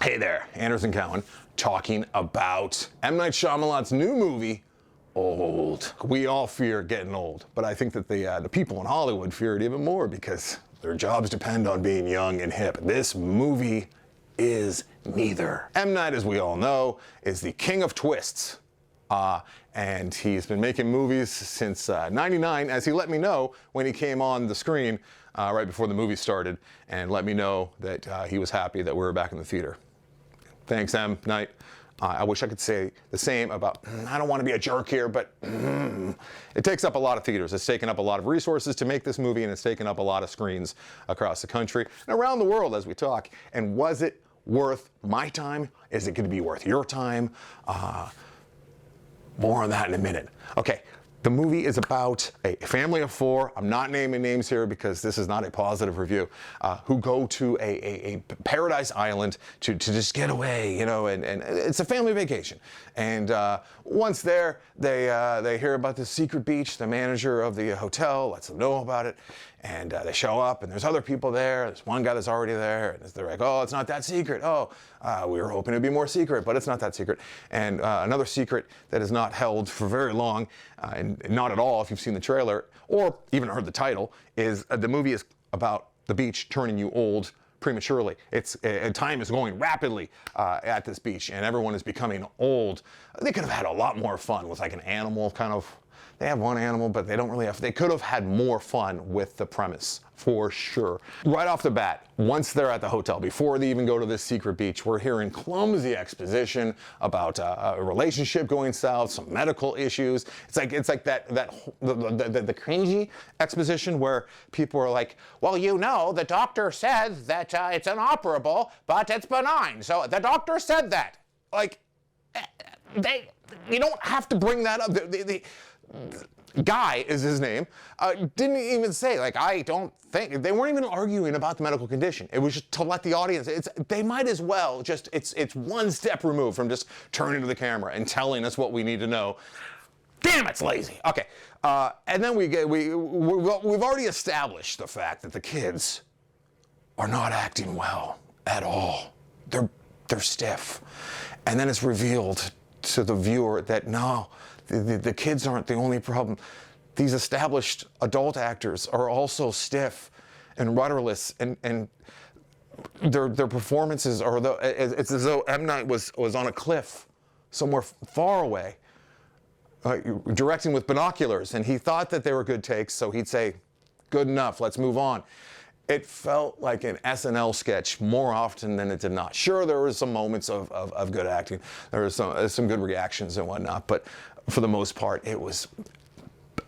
Hey there, Anderson Cowan, talking about M. Night Shyamalan's new movie, Old. We all fear getting old, but I think that the people in Hollywood fear it even more because their jobs depend on being young and hip. This movie is neither. M. Night, as we all know, is the king of twists. And he's been making movies since '99, as he let me know when he came on the screen right before the movie started, and let me know that he was happy that we were back in the theater. Thanks, M. Night. I wish I could say the same about, I don't want to be a jerk here, but it takes up a lot of theaters. It's taken up a lot of resources to make this movie, and it's taken up a lot of screens across the country and around the world as we talk. And was it worth my time? Is it going to be worth your time? More on that in a minute. Okay, the movie is about a family of four. I'm not naming names here because this is not a positive review, who go to a paradise island to just get away, you know, and it's a family vacation. And once there, they hear about this secret beach. The manager of the hotel lets them know about it. And they show up, and there's other people there. There's one guy that's already there, and they're like, oh, it's not that secret. Oh, we were hoping it'd be more secret, but it's not that secret. And another secret that is not held for very long, and not at all if you've seen the trailer, or even heard the title, is the movie is about the beach turning you old prematurely. Time is going rapidly at this beach, and everyone is becoming old. They could have had a lot more fun with like an animal kind of. They have one animal, but they don't really have. They could have had more fun with the premise, for sure. Right off the bat, once they're at the hotel, before they even go to this secret beach, we're hearing clumsy exposition about a relationship going south, some medical issues. It's like the cringy exposition where people are like, well, you know, the doctor said that it's inoperable, but it's benign. So the doctor said that. Like, you don't have to bring that up. Guy is his name, didn't even say, like, I don't think, they weren't even arguing about the medical condition. It was just to let the audience, they might as well just, it's one step removed from just turning to the camera and telling us what we need to know. Damn, it's lazy. Okay, and then we've already established the fact that the kids are not acting well at all. They're stiff. And then it's revealed to the viewer that no, the kids aren't the only problem. These established adult actors are also stiff and rudderless, and their performances are, it's as though M. Night was on a cliff somewhere far away, directing with binoculars, and he thought that they were good takes, so he'd say, good enough, let's move on. It felt like an SNL sketch more often than it did not. Sure, there were some moments of good acting. There was some good reactions and whatnot, but for the most part, it was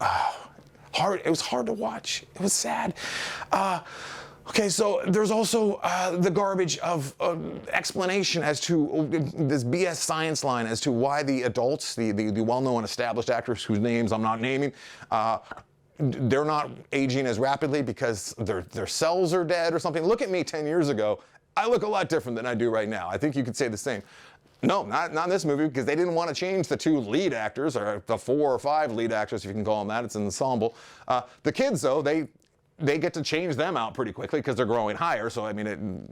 hard. It was hard to watch. It was sad. Okay, so there's also the garbage of explanation as to this BS science line as to why the adults, the well-known established actors whose names I'm not naming, they're not aging as rapidly because their cells are dead or something. Look at me 10 years ago. I look a lot different than I do right now. I think you could say the same. No, not in this movie, because they didn't want to change the two lead actors, or the 4 or 5 lead actors, if you can call them that. It's an ensemble. The kids, though, they get to change them out pretty quickly because they're growing higher. So, I mean,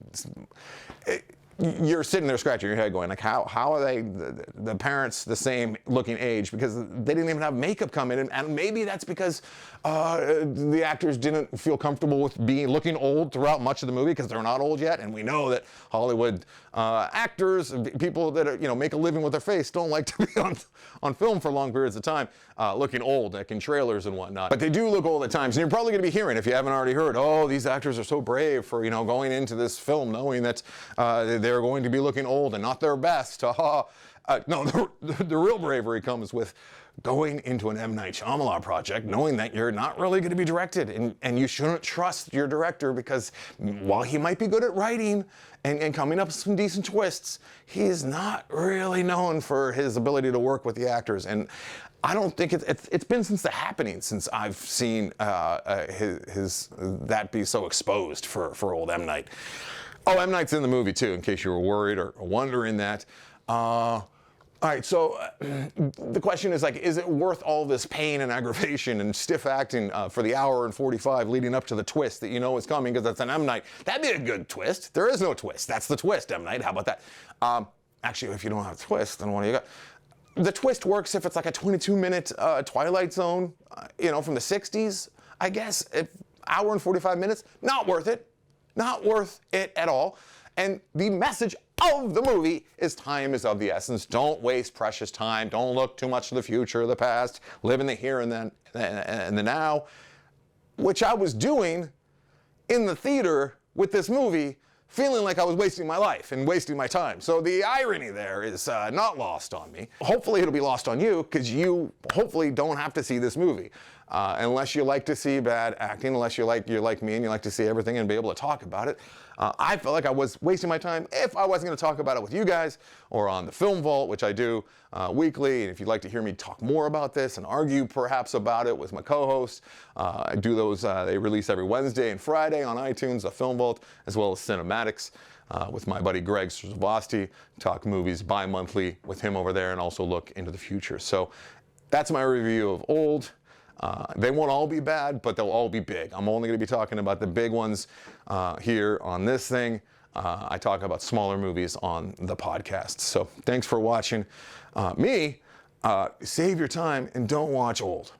you're sitting there scratching your head going, like, how are they, the parents, the same looking age? Because they didn't even have makeup come in. And maybe that's because the actors didn't feel comfortable with looking old throughout much of the movie because they're not old yet. And we know that Hollywood actors, people that make a living with their face, don't like to be on film for long periods of time looking old, like in trailers and whatnot. But they do look old at times. And you're probably going to be hearing, if you haven't already heard, oh, these actors are so brave for going into this film knowing that they're going to be looking old and not their best. No, the real bravery comes with going into an M. Night Shyamalan project knowing that you're not really going to be directed, and you shouldn't trust your director because while he might be good at writing and coming up with some decent twists, he's not really known for his ability to work with the actors. And I don't think it's been since The Happening since I've seen that be so exposed for old M. Night. Oh, M. Night's in the movie too, in case you were worried or wondering that. All right, so the question is like, is it worth all this pain and aggravation and stiff acting for the hour and 45 leading up to the twist that you know is coming because it's an M. Night? That'd be a good twist. There is no twist. That's the twist, M. Night. How about that? Actually, if you don't have a twist, then what do you got? The twist works if it's like a 22-minute Twilight Zone, from the 60s, I guess. If hour and 45 minutes, not worth it. Not worth it at all. And the message of the movie is time is of the essence. Don't waste precious time. Don't look too much to the future or the past. Live in the here and then and the now, which I was doing in the theater with this movie, feeling like I was wasting my life and wasting my time. So the irony there is not lost on me. Hopefully it'll be lost on you because you hopefully don't have to see this movie. Unless you like to see bad acting, unless you're like me and you like to see everything and be able to talk about it. I felt like I was wasting my time if I wasn't going to talk about it with you guys or on the Film Vault, which I do weekly. And if you'd like to hear me talk more about this and argue perhaps about it with my co-hosts, I do those. They release every Wednesday and Friday on iTunes, the Film Vault, as well as CimemAddicts. With my buddy Greg Strzavosty, talk movies bi-monthly with him over there and also look into the future. So that's my review of Old. They won't all be bad, but they'll all be big. I'm only going to be talking about the big ones here on this thing. I talk about smaller movies on the podcast. So thanks for watching. Save your time and don't watch Old.